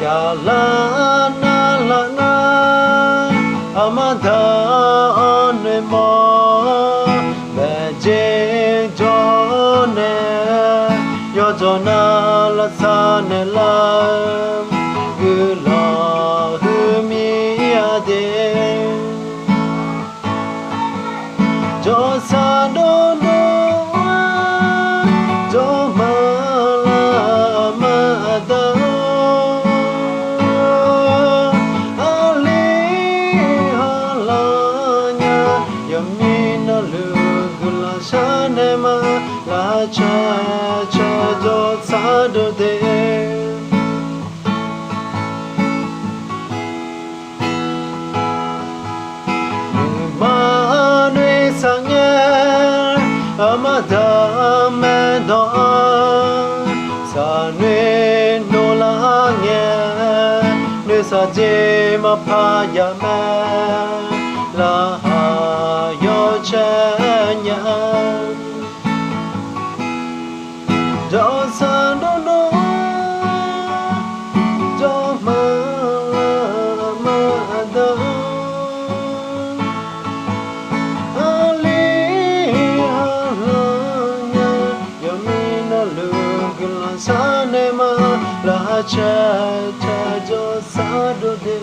ya la na amada ne mo be je jo ne yo jo na la sa ne la gu la hu mi ya de jo sa do do jo ma la ma da la cha cha do sa do de ma nui sang ye amada me do sa nui no la nghe nui sa je ma pha ya ma la ha yo cha nya do sa do do do ma ma da ali ala nya yo mi na lu gla sa ne ma la cha cha do sa do de